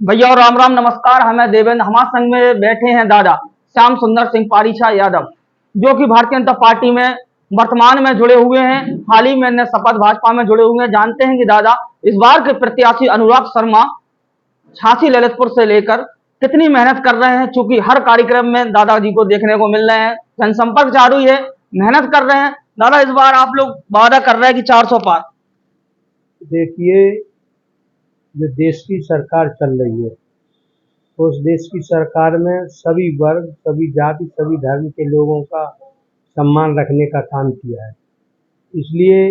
भैया और राम राम नमस्कार। हमें देवेंद्र हमारे संग में बैठे हैं दादा श्याम सुंदर सिंह पारीछा यादव, जो कि भारतीय जनता पार्टी में वर्तमान में जुड़े हुए हैं। हाल ही में ने शपथ भाजपा में जुड़े हुए हैं। जानते हैं कि दादा इस बार के प्रत्याशी अनुराग शर्मा झांसी ललितपुर से लेकर कितनी मेहनत कर रहे हैं, चूंकि हर कार्यक्रम में दादाजी को देखने को मिल रहे हैं। जनसंपर्क चालू है, मेहनत कर रहे हैं। दादा इस बार आप लोग वादा कर रहे हैं कि 400 पार। देखिए, जो देश की सरकार चल रही है, तो उस देश की सरकार में सभी वर्ग, सभी जाति, सभी धर्म के लोगों का सम्मान रखने का काम किया है। इसलिए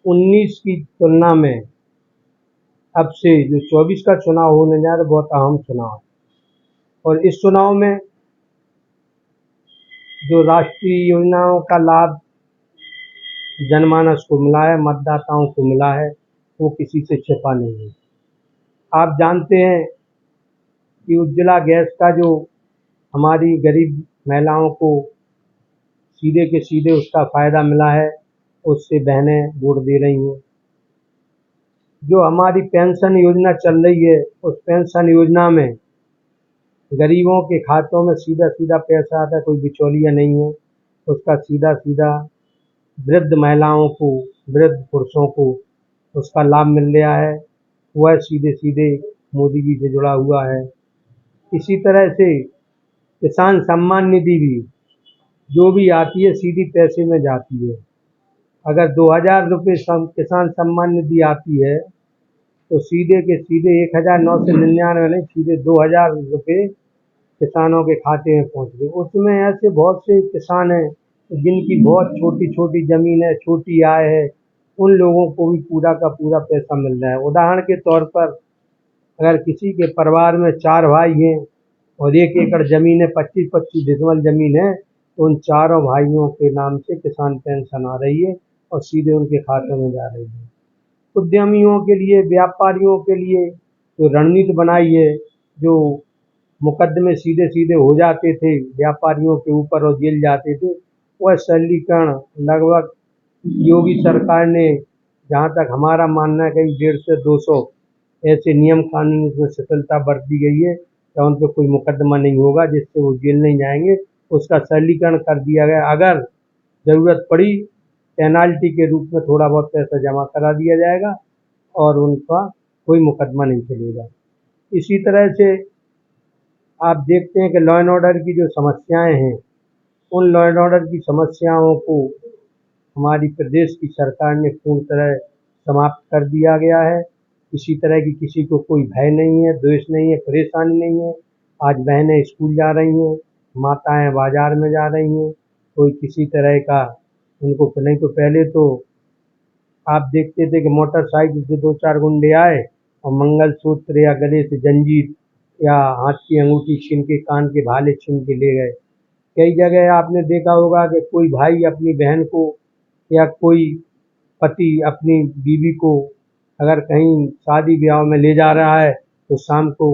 19 की तुलना में अब से जो 24 का चुनाव होने जा रहा है, बहुत अहम चुनाव है। और इस चुनाव में जो राष्ट्रीय योजनाओं का लाभ जनमानस को मिला है, मतदाताओं को मिला है, वो किसी से छिपा नहीं है। आप जानते हैं कि उज्ज्वला गैस का जो हमारी गरीब महिलाओं को सीधे के सीधे उसका फ़ायदा मिला है, उससे बहनें वोट दे रही हैं। जो हमारी पेंशन योजना चल रही है, उस पेंशन योजना में गरीबों के खातों में सीधा सीधा पैसा आता है, कोई बिचौलिया नहीं है। उसका सीधा सीधा वृद्ध महिलाओं को, वृद्ध पुरुषों को उसका लाभ मिल रहा है। वह सीधे सीधे मोदी जी से जुड़ा हुआ है। इसी तरह से किसान सम्मान निधि भी जो भी आती है सीधी पैसे में जाती है। अगर 2000 रुपये किसान सम्मान निधि आती है, तो सीधे के सीधे 1999 नहीं, सीधे 2000 रुपये किसानों के खाते में पहुंच गए। उसमें ऐसे बहुत से किसान हैं जिनकी बहुत छोटी छोटी ज़मीन है, छोटी आय है, उन लोगों को भी पूरा का पूरा पैसा मिल रहा है। उदाहरण के तौर पर अगर किसी के परिवार में 4 भाई हैं और 1 एकड़ ज़मीन है, 25-25 डिसमल ज़मीन है, तो उन चारों भाइयों के नाम से किसान पेंशन आ रही है और सीधे उनके खातों में जा रही है। उद्यमियों के लिए, व्यापारियों के लिए जो रणनीति बनाई है, जो मुकदमे सीधे सीधे हो जाते थे व्यापारियों के ऊपर और जेल जाते थे, वह सरलीकरण लगभग योगी सरकार ने, जहाँ तक हमारा मानना है, कहीं 150 से 200 ऐसे नियम कानून इसमें शिथिलता बरत दी गई है कि उन पर कोई मुकदमा नहीं होगा, जिससे वो जेल नहीं जाएंगे। उसका सरलीकरण कर दिया गया। अगर ज़रूरत पड़ी पेनाल्टी के रूप में थोड़ा बहुत पैसा जमा करा दिया जाएगा और उनका कोई मुकदमा नहीं चलेगा। इसी तरह से आप देखते हैं कि लॉ एंड ऑर्डर की जो समस्याएं हैं, उन लॉ एंड ऑर्डर की समस्याओं को हमारी प्रदेश की सरकार ने पूर्ण तरह समाप्त कर दिया गया है। किसी तरह की किसी को कोई भय नहीं है, द्वेष नहीं है, परेशानी नहीं है। आज बहनें स्कूल जा रही हैं, माताएं बाजार में जा रही हैं, कोई किसी तरह का उनको नहीं। तो पहले तो आप देखते थे कि मोटरसाइकिल से 2-4 गुंडे आए और मंगलसूत्र या गले से जंजीर या हाथ की अंगूठी छीन के, कान के भाले छीन के ले गए। कई जगह आपने देखा होगा कि कोई भाई अपनी बहन को या कोई पति अपनी बीवी को अगर कहीं शादी ब्याह में ले जा रहा है, तो शाम को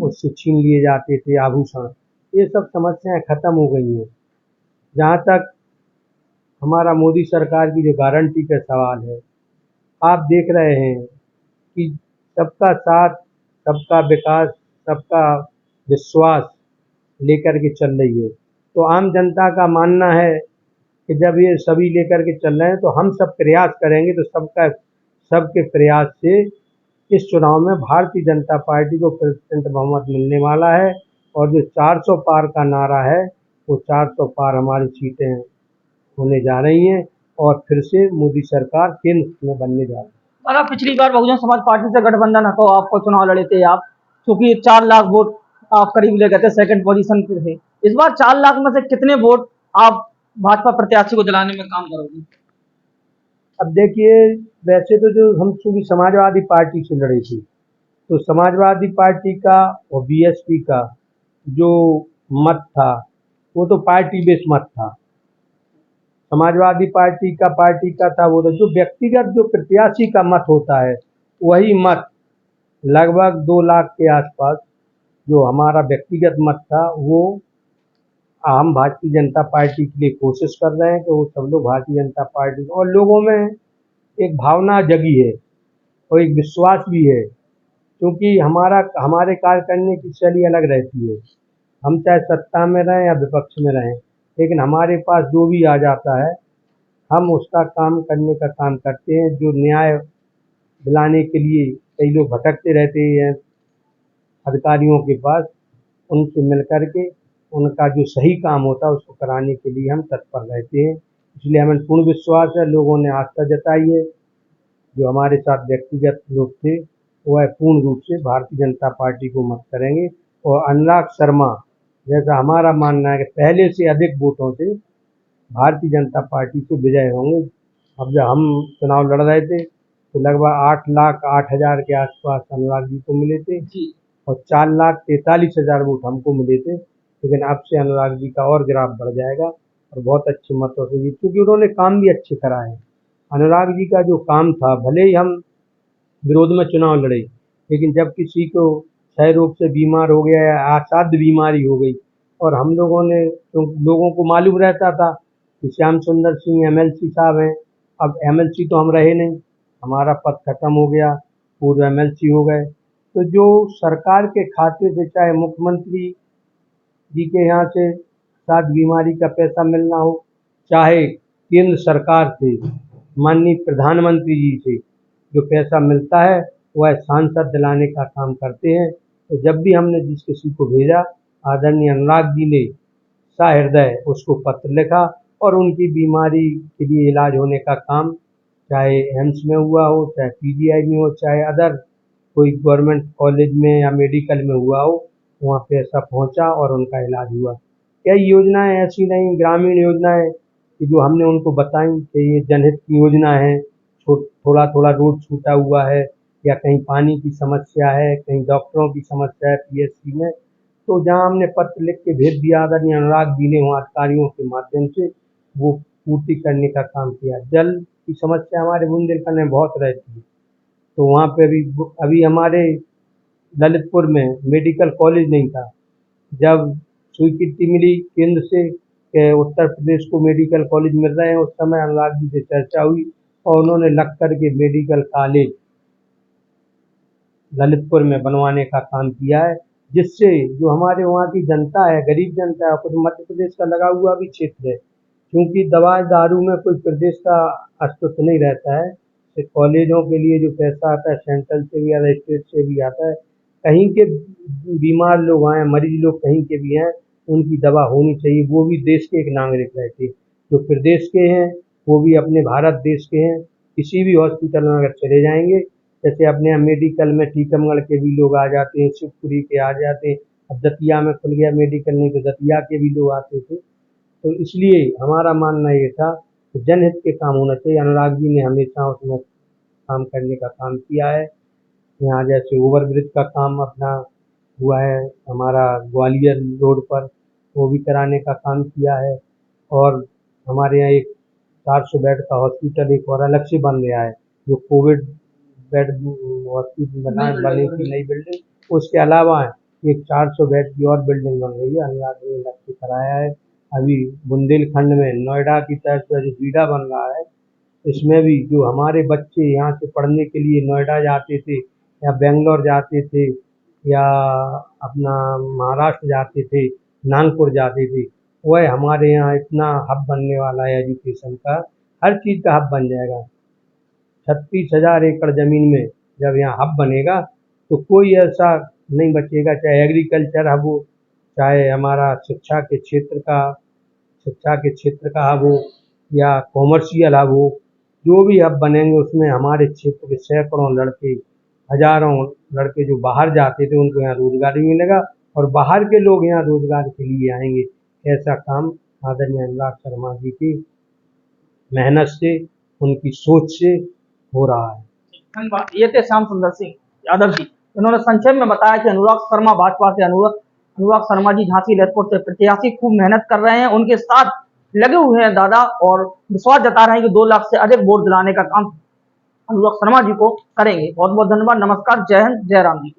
उससे छीन लिए जाते थे आभूषण। ये सब समस्याएं खत्म हो गई हैं। जहाँ तक हमारा मोदी सरकार की जो गारंटी का सवाल है, आप देख रहे हैं कि सबका साथ, सबका विकास, सबका विश्वास लेकर के चल रही है। तो आम जनता का मानना है कि जब ये सभी लेकर के चल रहे हैं, तो हम सब प्रयास करेंगे, तो सबके प्रयास से इस चुनाव में भारतीय जनता पार्टी को प्रचंड बहुमत मिलने वाला है। और जो 400 पार का नारा है, वो 400 पार हमारी सीटें होने जा रही हैं और फिर से मोदी सरकार केंद्र में बनने जा रही है। अगर पिछली बार बहुजन समाज पार्टी से गठबंधन है तो आपको चुनाव लड़े थे आप, क्योंकि 4 लाख वोट आप करीब ले गए थे, सेकंड पोजीशन पे थे। इस बार 4 लाख में से कितने वोट आप भाजपा प्रत्याशी को दिलाने में काम करोगे? अब देखिए, वैसे तो जो हम चूंकि समाजवादी पार्टी से लड़े थे, तो समाजवादी पार्टी का और बीएसपी का जो मत था, वो तो पार्टी बेस मत था। समाजवादी पार्टी का था, वो तो जो व्यक्तिगत जो प्रत्याशी का मत होता है, वही मत लगभग 2 लाख के आसपास जो हमारा व्यक्तिगत मत था, वो हम भारतीय जनता पार्टी के लिए कोशिश कर रहे हैं कि वो सब लोग भारतीय जनता पार्टी, और लोगों में एक भावना जगी है और एक विश्वास भी है क्योंकि हमारे कार्य करने की शैली अलग रहती है। हम चाहे सत्ता में रहें या विपक्ष में रहें, लेकिन हमारे पास जो भी आ जाता है हम उसका काम करने का काम करते हैं। जो न्याय दिलाने के लिए कई लोग भटकते रहते हैं अधिकारियों के पास, उनसे मिल कर के उनका जो सही काम होता है उसको कराने के लिए हम तत्पर रहते हैं। इसलिए हमें पूर्ण विश्वास है, लोगों ने आस्था जताई है। जो हमारे साथ व्यक्तिगत लोग थे वह पूर्ण रूप से भारतीय जनता पार्टी को मत करेंगे और अनुराग शर्मा जैसा हमारा मानना है कि पहले से अधिक वोटों से भारतीय जनता पार्टी से विजय होंगे। अब जब हम चुनाव लड़ रहे थे तो लगभग 8,08,000 के आसपास अनुराग जी को मिले थे और 4,43,000 वोट हमको मिले थे। लेकिन अब से अनुराग जी का और ग्राफ बढ़ जाएगा और बहुत अच्छे मतों से जीत, क्योंकि उन्होंने काम भी अच्छे कराए हैं। अनुराग जी का जो काम था, भले ही हम विरोध में चुनाव लड़े, लेकिन जब किसी को क्षय रोग से बीमार हो गया या असाध्य बीमारी हो गई और हम लोगों ने, तो लोगों को मालूम रहता था कि श्याम सुंदर सिंह एमएलसी साहब हैं। अब एमएलसी तो हम रहे नहीं, हमारा पद खत्म हो गया, पूर्व एमएलसी हो गए। तो जो सरकार के खाते से, चाहे मुख्यमंत्री जी के यहाँ से साथ बीमारी का पैसा मिलना हो, चाहे केंद्र सरकार से माननीय प्रधानमंत्री जी से जो पैसा मिलता है वह सांसद दिलाने का काम करते हैं। तो जब भी हमने जिस किसी को भेजा, आदरणीय अनुराग जी ने सहृदय उसको पत्र लिखा और उनकी बीमारी के लिए इलाज होने का काम, चाहे एम्स में हुआ हो, चाहे पीजीआई में हो, चाहे अदर कोई गवर्नमेंट कॉलेज में या मेडिकल में हुआ हो, वहाँ पैसा पहुँचा और उनका इलाज हुआ। कई योजनाएं ऐसी नहीं, ग्रामीण योजनाएं कि जो हमने उनको बताई कि ये जनहित की योजना है, थोड़ा थोड़ा रोड छूटा हुआ है या कहीं पानी की समस्या है, कहीं डॉक्टरों की समस्या है पीएचसी में, तो जहाँ हमने पत्र लिख के भेज दिया, आदरणीय अनुराग जी ने वहाँ अधिकारियों के माध्यम से वो पूर्ति करने का काम किया। जल की समस्या हमारे बुंदेलखंड में बहुत रहती है, तो वहाँ पे अभी हमारे ललितपुर में मेडिकल कॉलेज नहीं था। जब स्वीकृति मिली केंद्र से कि उत्तर प्रदेश को मेडिकल कॉलेज मिल रहे हैं, उस समय अनुराग जी से चर्चा हुई और उन्होंने लग कर के मेडिकल कॉलेज ललितपुर में बनवाने का काम किया है, जिससे जो हमारे वहाँ की जनता है, गरीब जनता है, कुछ मध्य प्रदेश का लगा हुआ भी क्षेत्र है, क्योंकि दवा दारू में कोई प्रदेश का अस्तित्व नहीं रहता है। तो कॉलेजों के लिए जो पैसा आता है सेंट्रल से भी आता है, स्टेट से भी आता है। कहीं के बीमार लोग आए, मरीज लोग कहीं के भी हैं, उनकी दवा होनी चाहिए, वो भी देश के एक नागरिक रहते। जो प्रदेश के हैं वो भी अपने भारत देश के हैं। किसी भी हॉस्पिटल में अगर चले जाएंगे, जैसे अपने यहाँ मेडिकल में टीकमगढ़ के भी लोग आ जाते हैं, शिवपुरी के आ जाते हैं, अब दतिया में खुल गया मेडिकल, नहीं तो दतिया के भी लोग आते थे। तो इसलिए हमारा मानना ये था कि जनहित के काम होना चाहिए। अनुराग जी ने हमेशा उसमें काम करने का काम किया है। यहाँ जैसे ओवरब्रिज का काम अपना हुआ है हमारा ग्वालियर रोड पर, वो भी कराने का काम किया है। और हमारे यहाँ एक 400 बेड का हॉस्पिटल एक और अलग से बन गया है, जो कोविड बेड हॉस्पिटल बनी थी नई बिल्डिंग, उसके अलावा एक 400 बेड की और बिल्डिंग बन रही है, अनुराग ने अलग से कराया है। अभी बुंदेलखंड में नोएडा की तरफ से जो बीडा बन रहा है, इसमें भी जो हमारे बच्चे यहाँ से पढ़ने के लिए नोएडा जाते थे या बेंगलोर जाते थे या अपना महाराष्ट्र जाते थे, नागपुर जाते थे, वह हमारे यहाँ इतना हब बनने वाला है एजुकेशन का, हर चीज़ का हब बन जाएगा। 36,000 एकड़ ज़मीन में जब यहाँ हब बनेगा तो कोई ऐसा नहीं बचेगा, चाहे एग्रीकल्चर हब हो, चाहे हमारा शिक्षा के क्षेत्र का हब हो या कॉमर्शियल हब हो, जो भी हब बनेंगे उसमें हमारे क्षेत्र के सैकड़ों लड़के, हजारों लड़के जो बाहर जाते थे उनको यहाँ रोजगार भी मिलेगा और बाहर के लोग यहाँ रोजगार के लिए आएंगे। ऐसा काम आदरणीय अनुराग शर्मा जी की मेहनत से, उनकी सोच से हो रहा है। धन्यवाद। ये थे श्याम सुंदर सिंह यादव जी, उन्होंने संक्षेप में बताया कि अनुराग शर्मा भाजपा से अनुराग शर्मा जी झांसी ललितपुर से प्रत्याशी खूब मेहनत कर रहे हैं, उनके साथ लगे हुए हैं दादा और विश्वास जता रहे हैं कि 2 लाख से अधिक वोट दिलाने का काम अनुराग शर्मा जी को करेंगे। बहुत बहुत धन्यवाद। नमस्कार, जय हिंद, जय राम जी।